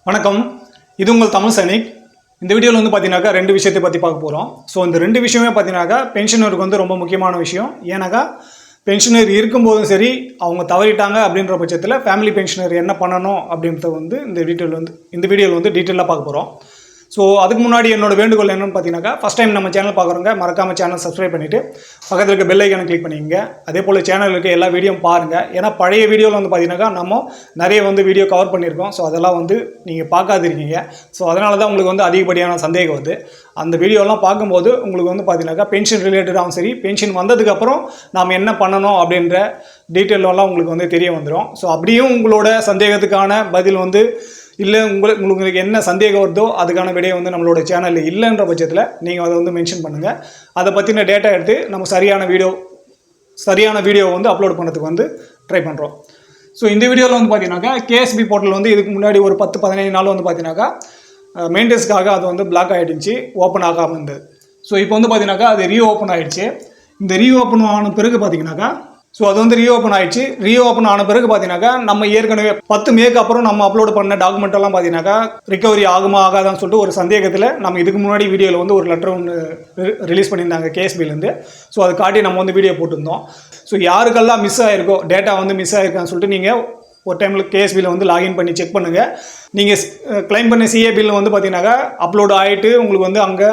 வணக்கம். இது உங்கள் தமிழ் சைனிக். இந்த வீடியோவில் வந்து பார்த்தீங்கன்னாக்கா ரெண்டு விஷயத்தை பற்றி பார்க்க போகிறோம். ஸோ இந்த ரெண்டு விஷயமே பார்த்தீங்கன்னாக்கா பென்ஷனருக்கு வந்து ரொம்ப முக்கியமான விஷயம். ஏன்னாக்கா பென்ஷனர் இருக்கும்போதும் சரி, அவங்க தவறிட்டாங்க அப்படின்ற பட்சத்தில் ஃபேமிலி பென்ஷனர் என்ன பண்ணணும் அப்படின்றத வந்து இந்த வீடியோவில் வந்து டீட்டெயிலாக பார்க்க போகிறோம். ஸோ அதுக்கு முன்னாடி என்னோட வேண்டுகோள் என்னென்னு பார்த்தீங்கன்னாக்கா, ஃபஸ்ட் டைம் நம்ம சேனல் பார்க்குறவங்க மறக்காமல் சேனல் சப்ஸ்கிரைப் பண்ணிவிட்டு பக்கத்தில் இருக்க பெல் ஐக்கானை கிளிக் பண்ணிக்கங்க. அதே போல் சேனலில் இருக்க எல்லா வீடியோவும் பாருங்கள். ஏன்னா பழைய வீடியோவில் வந்து பார்த்தீங்கன்னாக்கா நம்ம நிறைய வந்து வீடியோ கவர் பண்ணியிருக்கோம். ஸோ அதெல்லாம் வந்து நீங்கள் பார்க்காதிருக்கீங்க. ஸோ அதனால தான் உங்களுக்கு வந்து அதிகப்படியான சந்தேகம் வருது. அந்த வீடியோலாம் பார்க்கும்போது உங்களுக்கு வந்து பார்த்தீங்கன்னாக்கா பென்ஷன் ரிலேட்டடாகவும் சரி, பென்ஷன் வந்ததுக்கப்புறம் நாம் என்ன பண்ணணும் அப்படின்ற டீட்டெயிலெலாம் உங்களுக்கு வந்து தெரிய வந்துடும். ஸோ அப்படியும் உங்களோட சந்தேகத்துக்கான பதில் வந்து இல்லை, உங்களுக்கு என்ன சந்தேகம் வருதோ அதுக்கான விடையை வந்து நம்மளோட சேனலில் இல்லைன்ற பட்சத்தில் நீங்கள் அதை வந்து மென்ஷன் பண்ணுங்கள். அதை பற்றின டேட்டா எடுத்து நம்ம சரியான வீடியோ வந்து அப்லோட் பண்ணுறதுக்கு வந்து ட்ரை பண்ணுறோம். ஸோ இந்த வீடியோவில் வந்து பார்த்தீங்கன்னாக்கா கேஎஸ்பி போர்ட்டல் வந்து இதுக்கு முன்னாடி ஒரு 10-15 நாள் வந்து பார்த்தீங்கன்னாக்கா மெயின்டெனன்ஸ்க்காக அது வந்து பிளாக் ஆகிடுச்சு, ஓப்பன் ஆகாமல் இருந்தது. ஸோ இப்போ வந்து பார்த்தீங்கன்னாக்கா அது ரீஓப்பன் ஆகிடுச்சு. இந்த ரீஓப்பன் ஆன பிறகு பார்த்தீங்கன்னாக்கா அது வந்து ரீஓப்பன் ஆகிடுச்சு. ரீஓப்பன் ஆன பிறகு பார்த்தீங்கன்னாக்கா நம்ம ஏற்கனவே 10 மேக்கு அப்புறம் நம்ம அப்லோட் பண்ண டாக்குமெண்ட்டெல்லாம் பார்த்தீங்கன்னாக்கா ரிகவரி ஆகுமா ஆகாதான்னு சொல்லிட்டு ஒரு சந்தேகத்தில் நம்ம இதுக்கு முன்னாடி வீடியோவில் வந்து ஒரு லெட்டர் ஒன்று ரிலீஸ் பண்ணியிருந்தாங்க கேஎஸ்பிலேருந்து. ஸோ அதை காட்டி நம்ம வந்து வீடியோ போட்டிருந்தோம். ஸோ யாருக்கெல்லாம் மிஸ் ஆகிருக்கோ, டேட்டா வந்து மிஸ் ஆகிருக்கான்னு சொல்லிட்டு நீங்கள் ஒரு டைமில் கேஎஸ்பியில் வந்து லாகின் பண்ணி செக் பண்ணுங்கள். நீங்கள் கிளைம் பண்ண சிஏ பில் வந்து பார்த்தீங்கன்னாக்கா அப்லோட் ஆகிட்டு உங்களுக்கு வந்து அங்கே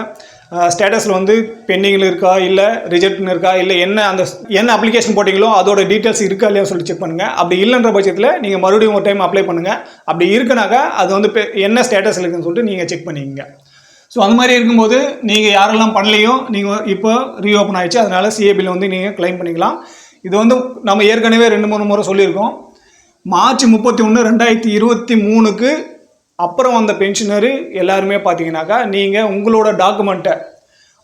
ஸ்டேட்டஸில் வந்து பெண்டிங்கில் இருக்கா, இல்லை ரிஜெக்ட்னு இருக்கா, இல்லை என்ன அப்ளிகேஷன் போட்டிங்களோ அதோட டீட்டெயில்ஸ் இருக்கா இல்லையா சொல்லி செக் பண்ணுங்கள். அப்படி இல்லைன்ற பட்சத்தில் நீங்கள் மறுபடியும் ஒரு டைம் அப்ளை பண்ணுங்கள். அப்படி இருக்குனாக்கா அது வந்து என்ன ஸ்டேட்டஸ் இருக்குன்னு சொல்லிட்டு நீங்கள் செக் பண்ணிக்கங்க. ஸோ அந்த மாதிரி இருக்கும்போது நீங்கள் யாரெல்லாம் பண்ணலையோ நீங்கள் இப்போ ரீஓப்பன் ஆகிடுச்சு, அதனால் சிஏ பில் வந்து நீங்கள் கிளைம் பண்ணிக்கலாம். இது வந்து நம்ம ஏற்கனவே 2-3 முறை சொல்லியிருக்கோம். மார்ச் 31, 2023 அப்புறம் வந்த பென்ஷனரு எல்லாருமே பார்த்தீங்கன்னாக்கா நீங்கள் உங்களோட டாக்குமெண்ட்டை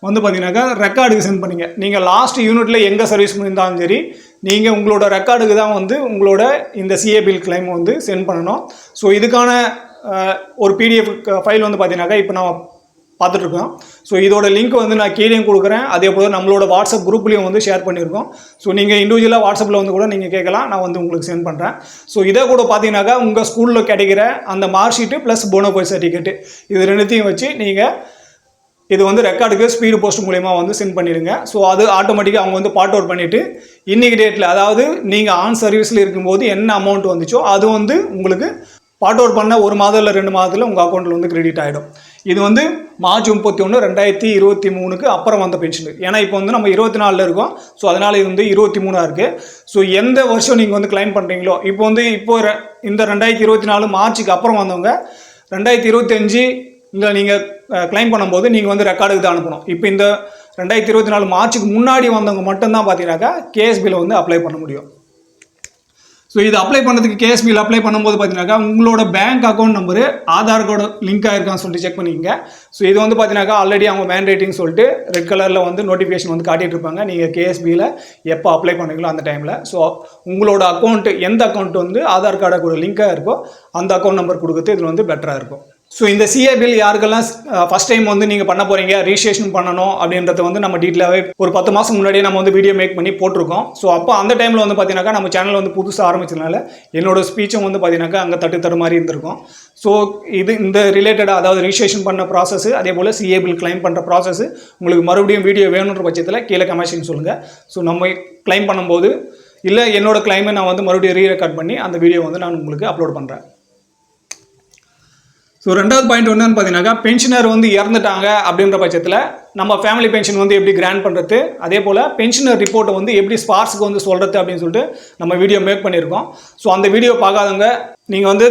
வந்து பார்த்தீங்கன்னாக்கா ரெக்கார்டுக்கு சென்ட் பண்ணிங்க. நீங்கள் லாஸ்ட் யூனிட்டில் எங்கே சர்வீஸ் பண்ணியிருந்தாலும் சரி, நீங்கள் உங்களோட ரெக்கார்டுக்கு தான் வந்து உங்களோட இந்த சிஏ பில் கிளைம் வந்து சென்ட் பண்ணணும். ஸோ இதுக்கான ஒரு பிடிஎஃப் ஃபைல் வந்து பார்த்தீங்கன்னாக்கா இப்போ நம்ம பார்த்துட்ருக்கோம். ஸோ இதோட லிங்க் வந்து நான் கீழேயும் கொடுக்குறேன். அதே போல் நம்மளோட வாட்ஸ்அப் குரூப்லேயும் வந்து ஷேர் பண்ணியிருக்கோம். ஸோ நீங்கள் இண்டிவிஜுவலாக வாட்ஸ்அப்பில் வந்து கூட நீங்கள் கேட்கலாம், நான் வந்து உங்களுக்கு சென்ட் பண்ணுறேன். ஸோ இதை கூட பார்த்தீங்கன்னாக்கா உங்கள் ஸ்கூலில் கிடைக்கிற அந்த mark sheet plus bona fide certificate இது ரெண்டுத்தையும் வச்சு நீங்கள் இது வந்து ரெக்கார்டுக்கு ஸ்பீடு போஸ்ட் மூலயமா வந்து சென்ட் பண்ணிடுங்க. ஸோ அது ஆட்டோமேட்டிக்காக அவங்க வந்து பாட் அவுட் பண்ணிவிட்டு இன்றைக்கி டேட்டில், அதாவது நீங்கள் ஆன் சர்வீஸில் இருக்கும்போது என்ன அமௌண்ட் வந்துச்சோ அது வந்து உங்களுக்கு பாட் அவுட் பண்ண 1 மாதம் இல்லை 2 மாதத்தில் உங்கள் அக்கௌண்ட்டில் வந்து கிரெடிட் ஆகிடும். இது வந்து மார்ச் 31, 2023 அப்புறம் வந்த பென்ஷன். ஏன்னா இப்போ வந்து நம்ம 24 இருக்கோம். ஸோ அதனால் இது வந்து 23 இருக்குது. ஸோ எந்த வருஷம் நீங்கள் வந்து கிளைம் பண்ணுறீங்களோ, இப்போ இந்த 2024 மார்ச்சுக்கு அப்புறம் வந்தவங்க 2025 இல்லை நீங்கள் கிளைம் பண்ணும்போது நீங்கள் வந்து ரெக்கார்டுக்கு தான் அனுப்பணும். இப்போ இந்த 2024 மார்ச்சுக்கு முன்னாடி வந்தவங்க மட்டும்தான் பார்த்தீங்கன்னாக்கா கேஎஸ்பியில் வந்து அப்ளை பண்ண முடியும். ஸோ இது அப்ளை பண்ணுறதுக்கு கேஎஸ்பியில் அப்ளை பண்ணும்போது பார்த்தீங்கன்னாக்கா உங்களோட bank account number Aadhaar card link ஆகிருக்கான்னு சொல்லிட்டு செக் பண்ணிக்கங்க. ஸோ இது வந்து பார்த்தீங்கன்னாக்கா ஆல்ரெடி அவங்க மேண்டேட்டிங் சொல்லிட்டு ரெட் கலரில் வந்து நோட்டிஃபிகேஷன் வந்து காட்டிகிட்டு இருப்பாங்க. நீங்கள் கேஎஸ்பியில் எப்போ அப்ளை பண்ணுங்களோ அந்த டைமில். ஸோ உங்களோட அக்கௌண்ட்டு எந்த அக்கௌண்ட் வந்து ஆதார் கார்டு கூட லிங்காக இருக்கோ அந்த அக்கௌண்ட் நம்பர் கொடுக்குறது இதில் வந்து பெட்டராக இருக்கும். ஸோ இந்த சிஏ பில் யாருக்கெல்லாம் ஃபஸ்ட் டைம் வந்து நீங்கள் பண்ண போகிறீங்க, ரிஜிஸ்ட்ரேஷன் பண்ணணும் அப்படின்றத வந்து நம்ம டீட்டெயிலாகவே ஒரு 10 மாதம் முன்னாடியே நம்ம வந்து வீடியோ மேக் பண்ணி போட்டிருக்கோம். ஸோ அப்போ அந்த டைமில் வந்து பார்த்தீங்கன்னாக்கா நம்ம சேனல் வந்து புதுசாக ஆரம்பிச்சதுனால என்னோட ஸ்பீச்சும் வந்து பார்த்தீங்கன்னாக்கா அங்கே தட்டு மாதிரி இருந்திருக்கும். ஸோ இந்த ரிலேட்டடாக, அதாவது ரிஜிஸ்ட்ரேஷன் பண்ண ப்ராசஸ், அதே போல் சிஏ பில் கிளைம் பண்ணுற ப்ராசஸ் உங்களுக்கு மறுபடியும் வீடியோ வேணுன்ற பட்சத்தில் கீழே கமெண்ட்ஸ்னு சொல்லுங்கள். ஸோ நம்ம கிளைம் பண்ணும்போது இல்லை என்னோட கிளைமை நான் வந்து மறுபடியும் ரீரெக்கார்ட் பண்ணி அந்த வீடியோ வந்து நான் உங்களுக்கு அப்லோட் பண்ணுறேன். ஸோ ரெண்டாவது பாயிண்ட் என்னன்னு பார்த்தீங்கன்னாக்கா பென்ஷனர் வந்து இறந்துட்டாங்க அப்படின்ற பட்சத்தில் நம்ம ஃபேமிலி பென்ஷன் வந்து எப்படி கிராண்ட் பண்ணுறது, அதே போல் பென்ஷனர் ரிப்போர்ட்டை வந்து எப்படி ஸ்பார்ட்ஸுக்கு வந்து சொல்கிறது அப்படின்னு சொல்லிட்டு நம்ம வீடியோ மேக் பண்ணியிருக்கோம். ஸோ அந்த வீடியோ பார்க்காதவங்க நீங்கள் வந்து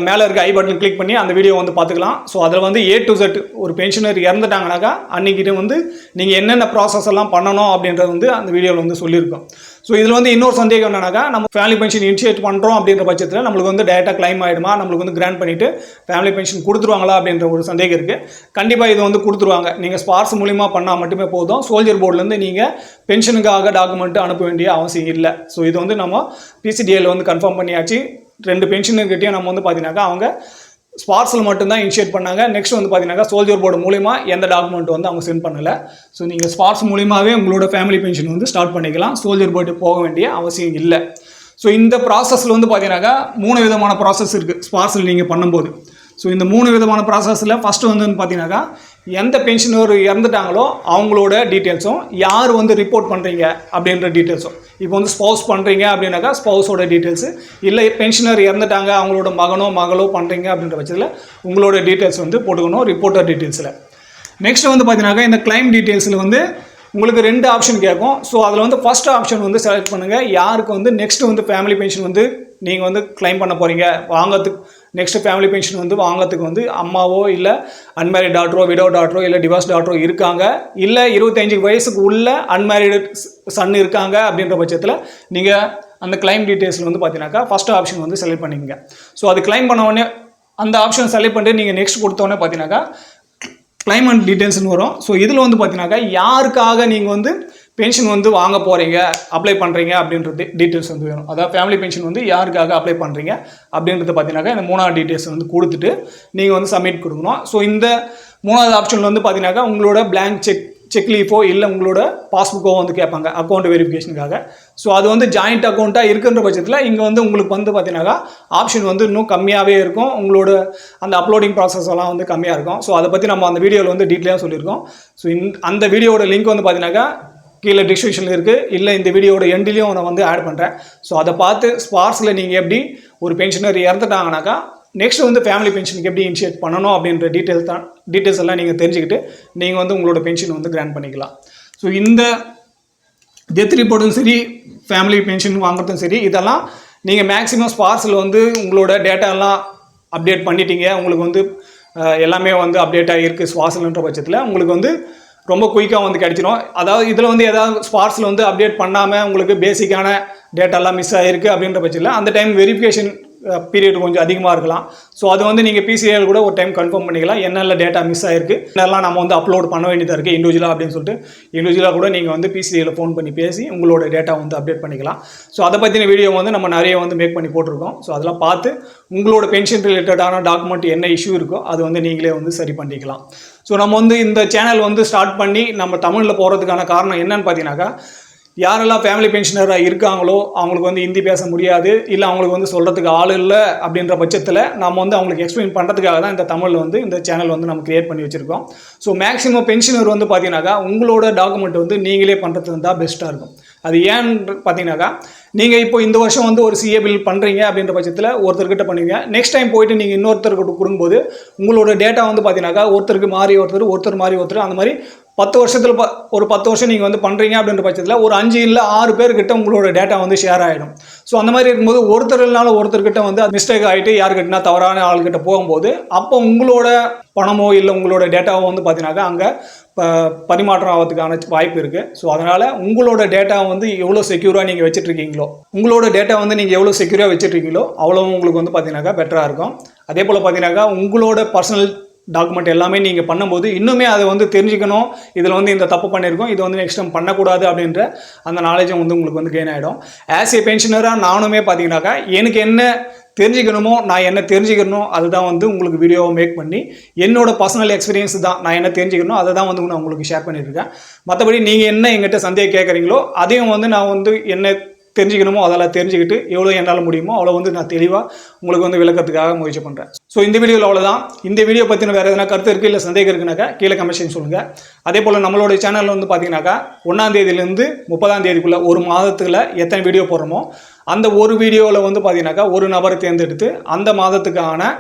மேலே இருக்க ஐ பட்டன் கிளிக் பண்ணி அந்த வீடியோ வந்து பார்த்துக்கலாம். ஸோ அதில் வந்து A to Z ஒரு பென்ஷனர் இறந்துட்டாங்கனாக்கா அன்றைக்கிட்ட வந்து நீங்கள் என்னென்ன ப்ராசஸ் எல்லாம் பண்ணணும் அப்படின்றது வந்து அந்த வீடியோவில் வந்து சொல்லியிருக்கோம். ஸோ இதில் வந்து இன்னொரு சந்தேகம் என்னன்னாக்கா, நம்ம ஃபேமிலி பென்ஷன் இனிஷியேட் பண்ணுறோம் அப்படின்ற பட்சத்தில் நம்மளுக்கு வந்து டேரெக்டாக கிளைம் ஆகிடுமா, நம்மளுக்கு வந்து கிராண்ட் பண்ணிவிட்டு ஃபேமிலி பென்ஷன் கொடுத்துருவாங்களா அப்படின்ற ஒரு சந்தேகம் இருக்குது. கண்டிப்பாக இது வந்து கொடுத்துருவாங்க. நீங்கள் ஸ்பார்ட்ஸ் மூலிமா பண்ணால் மட்டுமே போதும். சோல்ஜர் போர்ட்லேருந்து நீங்கள் பென்ஷனுக்காக டாக்குமெண்ட்டு அனுப்ப வேண்டிய அவசியம் இல்லை. ஸோ இது வந்து நம்ம PCDL வந்து கன்ஃபார்ம் பண்ணியாச்சு. 2 பென்ஷனுக்கிட்டையும் நம்ம வந்து பார்த்தீங்கன்னாக்கா அவங்க ஸ்பார்ட்ஸில் மட்டும்தான் இனிஷியேட் பண்ணாங்க. நெக்ஸ்ட் வந்து பார்த்தீங்கன்னாக்கா சோல்ஜர் போர்டு மூலிமா எந்த டாக்குமெண்ட் வந்து அவங்க சென்ட் பண்ணலை. ஸோ நீங்கள் ஸ்பார்ட்ஸ் மூலிமாவே உங்களோட ஃபேமிலி பென்ஷன் வந்து ஸ்டார்ட் பண்ணிக்கலாம். சோல்ஜர் போர்டு போக வேண்டிய அவசியம் இல்லை. ஸோ இந்த ப்ராசஸில் வந்து பார்த்தீங்கன்னாக்கா 3 விதமான ப்ராசஸ் இருக்குது ஸ்பார்ட்ஸில் நீங்கள் பண்ணும்போது. ஸோ இந்த 3 விதமான ப்ராசஸில் ஃபஸ்ட்டு வந்து பார்த்தீங்கன்னாக்கா எந்த பென்ஷனர் இறந்துட்டாங்களோ அவங்களோட டீட்டெயில்ஸும், யார் வந்து ரிப்போர்ட் பண்ணுறீங்க அப்படின்ற டீட்டெயில்ஸும். இப்போ வந்து ஸ்பௌஸ் பண்ணுறீங்க அப்படின்னாக்கா ஸ்பௌஸோட டீட்டெயில்ஸு, இல்லை பென்ஷனர் இறந்துட்டாங்க அவங்களோட மகனோ மகளோ பண்ணுறீங்க அப்படின்ற பட்சத்தில் உங்களோட டீட்டெயில்ஸ் வந்து போட்டுக்கணும் ரிப்போர்ட்டர் டீட்டெயில்ஸில். நெக்ஸ்ட் வந்து பார்த்தீங்கன்னாக்கா இந்த கிளைம் டீட்டெயில்ஸில் வந்து உங்களுக்கு 2 ஆப்ஷன் கேட்கும். ஸோ அதில் வந்து ஃபஸ்ட் ஆப்ஷன் வந்து செலக்ட் பண்ணுங்கள். யாருக்கு வந்து நெக்ஸ்ட் வந்து ஃபேமிலி பென்ஷன் வந்து நீங்கள் வந்து கிளைம் பண்ண போகிறீங்க, வாங்கிறதுக்கு நெக்ஸ்ட் ஃபேமிலி பென்ஷன் வந்து வாங்கிறதுக்கு வந்து அம்மாவோ இல்லை அன்மேரிட் டாட்டரோ விடோ டாட்டரோ இல்லை டிவோர்ஸ் டாட்டரோ இருக்காங்க, இல்லை 25 வயசுக்கு உள்ள அன்மேரிடு சன் இருக்காங்க அப்படின்ற பட்சத்தில் நீங்கள் அந்த கிளைம் டீட்டெயில்ஸில் வந்து பார்த்தீங்கன்னாக்கா ஃபஸ்ட் ஆப்ஷன் வந்து செலக்ட் பண்ணிக்கங்க. ஸோ அது கிளைம் பண்ண உடனே அந்த ஆப்ஷன் செலக்ட் பண்ணிட்டு நீங்கள் நெக்ஸ்ட் கொடுத்தோடனே பார்த்தீங்கன்னாக்கா கிளைமண்ட் டீட்டெயில்ஸ்னு வரும். ஸோ இதில் வந்து பார்த்தீங்கன்னாக்கா யாருக்காக நீங்கள் வந்து பென்ஷன் வந்து வாங்க போகிறீங்க, அப்ளை பண்ணுறீங்க அப்படின்றது டீட்டெயில்ஸ் வந்து வேணும். அதாவது ஃபேமிலி பென்ஷன் வந்து யாருக்காக அப்ளை பண்ணுறீங்க அப்படின்றது பார்த்தீங்கன்னாக்கா இந்த 3வது டீட்டெயில்ஸ் வந்து கொடுத்துட்டு நீங்கள் வந்து சப்மிட் கொடுக்கணும். ஸோ இந்த 3வது ஆப்ஷனில் வந்து பார்த்தீங்கன்னாக்கா உங்களோட பிளாங்க் செக் லீஃபோ இல்லை உங்களோட பாஸ்புக்கோ வந்து கேட்பாங்க அக்கௌண்ட் வெரிஃபிகேஷனுக்காக. ஸோ அது வந்து ஜாயிண்ட் அக்கௌண்ட்டாக இருக்குன்ற பட்சத்தில் இங்கே வந்து உங்களுக்கு வந்து பார்த்தீங்கன்னாக்கா ஆப்ஷன் வந்து இன்னும் கம்மியாகவே இருக்கும். உங்களோட அந்த அப்லோடிங் ப்ராசஸ் எல்லாம் வந்து கம்மியாக இருக்கும். ஸோ அதை பற்றி நம்ம அந்த வீடியோவில் வந்து டீட்டெயிலாக சொல்லியிருக்கோம். ஸோ அந்த வீடியோட லிங்க் வந்து பார்த்தீங்கன்னாக்கா கீழே டிஸ்கிரிப்ஷனில் இருக்குது, இல்லை இந்த வீடியோட எண்ட்லேயும் நான் வந்து ஆட் பண்ணுறேன். ஸோ அதை பார்த்து ஸ்பார்ஸில் நீங்கள் எப்படி ஒரு பென்ஷனர் இறந்துட்டாங்கனாக்கா நெக்ஸ்ட் வந்து ஃபேமிலி பென்ஷனுக்கு எப்படி இனிஷியேட் பண்ணணும் அப்படின்ற டீட்டெயில்ஸ் எல்லாம் நீங்கள் தெரிஞ்சுக்கிட்டு நீங்கள் வந்து உங்களோட பென்ஷன் வந்து கிராண்ட் பண்ணிக்கலாம். ஸோ இந்த டெத் ரிப்போர்ட்டும் சரி, ஃபேமிலி பென்ஷன் வாங்குறதும் சரி, இதெல்லாம் நீங்கள் மேக்ஸிமம் ஸ்பார்ஸில் வந்து உங்களோட டேட்டாலாம் அப்டேட் பண்ணிட்டீங்க, உங்களுக்கு வந்து எல்லாமே வந்து அப்டேட்டாக இருக்குது ஸ்பார்ஸில்ன்ற பட்சத்தில் உங்களுக்கு வந்து ரொம்ப குயிக்காக வந்து கிடச்சிடும். அதாவது இதில் வந்து ஏதாவது ஸ்பார்ஸில் வந்து அப்டேட் பண்ணாமல் உங்களுக்கு பேசிக்கான டேட்டாலாம் மிஸ் ஆகிருக்கு அப்படின்ற பட்சத்தில் அந்த டைம் வெரிஃபிகேஷன் பீரியட் கொஞ்சம் அதிகமாக இருக்கலாம். ஸோ அது வந்து நீங்கள் பிசிஐயில் கூட ஒரு டைம் கன்ஃபார்ம் பண்ணிக்கலாம், என்னென்ன டேட்டா மிஸ் ஆகிருக்கு, என்னெல்லாம் நம்ம வந்து அப்லோட் பண்ண வேண்டியதாக இருக்குது இண்டிவிஜுவலாக அப்படின்னு சொல்லிட்டு இண்டிவிஜுவலாக கூட நீங்கள் வந்து பிசிஐயில் ஃபோன் பண்ணி பேசி உங்களோட டேட்டா வந்து அப்டேட் பண்ணிக்கலாம். ஸோ அதை பற்றின வீடியோ வந்து நம்ம நிறைய வந்து மேக் பண்ணி போட்டிருக்கோம். ஸோ அதெல்லாம் பார்த்து உங்களோட பென்ஷன் ரிலேட்டடான டாக்குமெண்ட் என்ன இஷ்யூ இருக்கோ அது வந்து நீங்களே வந்து சரி பண்ணிக்கலாம். ஸோ நம்ம வந்து இந்த சேனல் வந்து ஸ்டார்ட் பண்ணி நம்ம தமிழில் போகிறதுக்கான காரணம் என்னன்னு பார்த்தீங்கன்னாக்கா, யாரெல்லாம் ஃபேமிலி பென்ஷனராக இருக்காங்களோ அவங்களுக்கு வந்து ஹிந்தி பேச முடியாது, இல்லை அவங்களுக்கு வந்து சொல்கிறதுக்கு ஆள் இல்லை அப்படின்ற பட்சத்தில் நம்ம வந்து அவங்களுக்கு எக்ஸ்பிளைன் பண்ணுறதுக்காக தான் இந்த தமிழில் வந்து இந்த சேனல் வந்து நம்ம கிரியேட் பண்ணி வச்சுருக்கோம். ஸோ மேக்ஸிமம் பென்ஷனர் வந்து பார்த்தீங்கன்னாக்கா உங்களோட டாக்குமெண்ட் வந்து நீங்களே பண்ணுறது தான் பெஸ்ட்டாக இருக்கும். அது ஏன்னு பார்த்தீங்கன்னாக்கா, நீங்கள் இப்போ இந்த வருஷம் வந்து ஒரு சிஏ பில் பண்ணுறீங்க அப்படின்ற பட்சத்தில் ஒருத்தர்கிட்ட பண்ணுவீங்க, நெக்ஸ்ட் டைம் போயிட்டு நீங்கள் இன்னொருத்தர்கிட்ட கொடுக்கும்போது உங்களோட டேட்டா வந்து பார்த்தீங்கன்னாக்கா ஒருத்தருக்கு மாறி ஒருத்தர் மாறி ஒருத்தர், அந்த மாதிரி 10 வருஷத்தில் ஒரு 10 வருஷம் நீங்கள் வந்து பண்ணுறீங்க அப்படின்ற பட்சத்தில் ஒரு 5 இல்லை 6 பேர்கிட்ட உங்களோட டேட்டா வந்து ஷேர் ஆகிடும். ஸோ அந்த மாதிரி இருக்கும்போது ஒருத்தர் இல்லைனாலும் ஒருத்தர்கிட்ட வந்து மிஸ்டேக் ஆகிட்டு யாருக்கிட்டனா தவறான ஆள்கிட்ட போகும்போது அப்போ உங்களோட பணமோ இல்லை உங்களோட டேட்டாவோ வந்து பார்த்தீங்கன்னாக்கா அங்கே பரிமாற்றம் ஆகிறதுக்கான வாய்ப்பு இருக்குது. ஸோ அதனால் உங்களோட டேட்டா வந்து எவ்வளோ செக்யூராக நீங்கள் வச்சுட்ருக்கீங்களோ, உங்களோட டேட்டா வந்து நீங்கள் எவ்வளோ செக்யூராக வச்சுட்ருக்கீங்களோ அவ்வளோ உங்களுக்கு வந்து பார்த்தீங்கன்னாக்கா பெட்டராக இருக்கும். அதே போல் பார்த்தீங்கன்னாக்கா உங்களோட பர்சனல் டாக்குமெண்ட் எல்லாமே நீங்கள் பண்ணும்போது இன்னுமே அதை வந்து தெரிஞ்சுக்கணும், இதில் வந்து இந்த தப்பு பண்ணியிருக்கோம், இது வந்து நெக்ஸ்ட் டைம் பண்ணக்கூடாது அப்படின்ற அந்த நாலேஜும் வந்து உங்களுக்கு வந்து கெயின் ஆகிடும். ஆஸ் ஏ பென்ஷனராக நானுமே பார்த்தீங்கன்னாக்கா எனக்கு என்ன தெரிஞ்சுக்கணுமோ, நான் என்ன தெரிஞ்சுக்கணும் அதுதான் வந்து உங்களுக்கு வீடியோவை மேக் பண்ணி என்னோட பர்சனல் எக்ஸ்பீரியன்ஸ் தான் நான் என்ன தெரிஞ்சுக்கணும் அதை தான் வந்து நான் உங்களுக்கு ஷேர் பண்ணியிருக்கேன். மற்றபடி நீங்கள் என்ன எங்கிட்ட சந்தேகம் கேட்குறீங்களோ அதையும் வந்து நான் வந்து என்ன தெரிஞ்சுக்கணுமோ அதெல்லாம் தெரிஞ்சுக்கிட்டு எவ்வளோ என்னால் முடியுமோ அவ்வளோ வந்து நான் தெளிவாக உங்களுக்கு வந்து விளக்கத்துக்காக முயற்சி பண்ணுறேன். ஸோ இந்த வீடியோவில் அவ்வளோதான். இந்த வீடியோ பற்றின வேறு எதனா கருத்து இருக்குது இல்லை சந்தேகம் இருக்குனாக்கா கீழே கமெண்ட் சொல்லுங்கள். அதே போல் நம்மளோட சேனலில் வந்து பார்த்தீங்கன்னாக்கா 1ஆம் தேதியிலேருந்து 30ஆம் தேதிக்குள்ளே ஒரு மாதத்தில் எத்தனை வீடியோ போடுறோமோ அந்த ஒரு வீடியோவில் வந்து பார்த்தீங்கன்னாக்கா ஒரு நபரை தேர்ந்தெடுத்து அந்த மாதத்துக்கான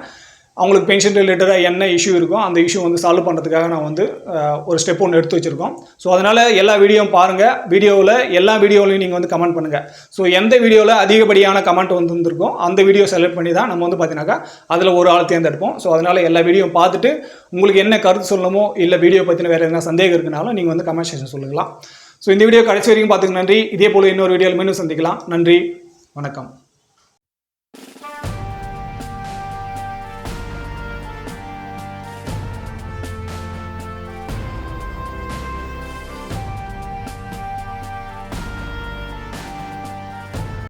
அவங்களுக்கு பென்ஷன் ரிலேட்டடாக என்ன இஷ்யூ இருக்கோ அந்த இஷ்யூ வந்து சால்வ் பண்ணுறதுக்காக நான் வந்து ஒரு ஸ்டெப் ஒன்று எடுத்து வச்சுருக்கோம். ஸோ அதனால் எல்லா வீடியோவும் பாருங்கள், எல்லா வீடியோவிலையும் நீங்கள் வந்து கமெண்ட் பண்ணுங்கள். ஸோ எந்த வீடியோவில் அதிகப்படியான கமெண்ட் வந்துருக்கோம் அந்த வீடியோ செலக்ட் பண்ணி தான் நம்ம வந்து பார்த்தீங்கன்னாக்கா அதில் ஒரு ஆள் தேர்ந்தெடுப்போம். ஸோ அதனால் எல்லா வீடியோவும் பார்த்துட்டு உங்களுக்கு என்ன கருத்து சொல்லணுமோ இல்லை வீடியோ பற்றின வேறு எதனா சந்தேகம் இருக்குனாலும் நீங்கள் வந்து கமெண்ட் செக்ஷன் சொல்லுங்களா. ஸோ இந்த வீடியோ கடைசி வரைக்கும் பார்த்துக்கு நன்றி. இதே போல் இன்னொரு வீடியோவில் மீண்டும் சந்திக்கலாம். நன்றி, வணக்கம்.